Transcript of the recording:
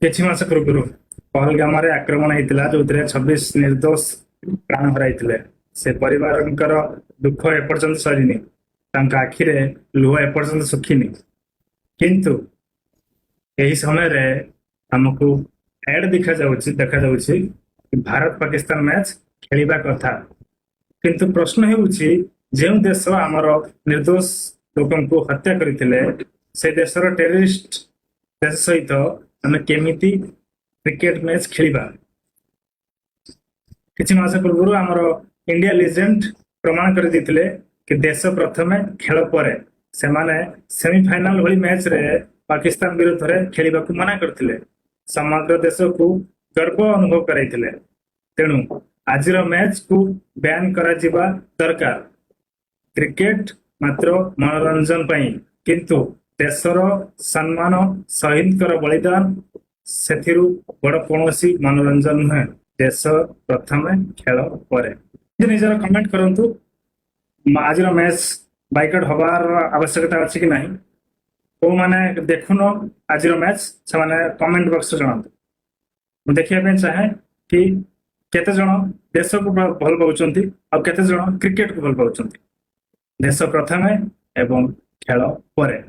କିଛି ମାସ ପୂର୍ବରୁ ପହଲଗାମରେ ଆକ୍ରମଣ ହେଇଥିଲା, ଯୋଉଥିରେ 26 ନିର୍ଦ୍ଦୋଷ ପ୍ରାଣ ହରାଇଥିଲେ। ସେ ପରିବାରଙ୍କର ଦୁଃଖ ଏପର୍ଯ୍ୟନ୍ତ ସରିନି, ତାଙ୍କ ଆଖିରେ ଲୁହ ଏପର୍ଯ୍ୟନ୍ତ ଶୁଖିନି। କିନ୍ତୁ ଏହି ସମୟରେ ଆମକୁ ଆଡ୍ ଦେଖାଯାଉଛି ଭାରତ ପାକିସ୍ତାନ ମ୍ୟାଚ ଖେଳିବା କଥା। କିନ୍ତୁ ପ୍ରଶ୍ନ ହେଉଛି, ଯେଉଁ ଦେଶ ଆମର ନିର୍ଦ୍ଦୋଷ ଲୋକଙ୍କୁ ହତ୍ୟା କରିଥିଲେ, ସେ ଦେଶର ଟେରରିଷ୍ଟ ଦେଶ ସହିତ ଆମେ କେମିତି କ୍ରିକେଟ ମ୍ୟାଚ ଖେଳିବା? କିଛି ମାସ ପୂର୍ବରୁ ଆମର ଇଣ୍ଡିଆ ଲିଜେଣ୍ଡ ପ୍ରମାଣ କରିଦେଇଥିଲେ କି ଦେଶ ପ୍ରଥମେ ଖେଳ ପରେ। ସେମାନେ ସେମିଫାଇନାଲ ଭଳି ମ୍ୟାଚରେ ପାକିସ୍ତାନ ବିରୁଦ୍ଧରେ ଖେଳିବାକୁ ମନା କରିଥିଲେ, ସମଗ୍ର ଦେଶକୁ ଗର୍ବ ଅନୁଭବ କରାଇଥିଲେ। ତେଣୁ ଆଜିର ମ୍ୟାଚକୁ ବ୍ୟାନ୍ କରାଯିବା ଦରକାର। କ୍ରିକେଟ ମାତ୍ର ମନୋରଞ୍ଜନ ପାଇଁ, କିନ୍ତୁ ଦେଶର ସମ୍ମାନ, ଶହୀଦଙ୍କର ବଳିଦାନ, ସେଥିରୁ ବଡ କୌଣସି ମନୋରଞ୍ଜନ ନୁହେଁ। ଦେଶ ପ୍ରଥମେ ଖେଳ ପରେ। ନିଜର କମେଣ୍ଟ କରନ୍ତୁ, ଆଜିର ମ୍ୟାଚ ବାଇକଟ୍ ହବାର ଆବଶ୍ୟକତା ଅଛି କି ନାହିଁ? କୋଉମାନେ ଦେଖୁନ ଆଜିର ମ୍ୟାଚ, ସେମାନେ କମେଣ୍ଟ ବକ୍ସରେ ଜଣାନ୍ତୁ। ମୁଁ ଦେଖିବା ପାଇଁ ଚାହେଁ କି କେତେ ଜଣ ଦେଶକୁ ଭଲ ପାଉଛନ୍ତି ଆଉ କେତେ ଜଣ କ୍ରିକେଟକୁ ଭଲ ପାଉଛନ୍ତି। ଦେଶ ପ୍ରଥମେ ଏବଂ ଖେଳ ପରେ।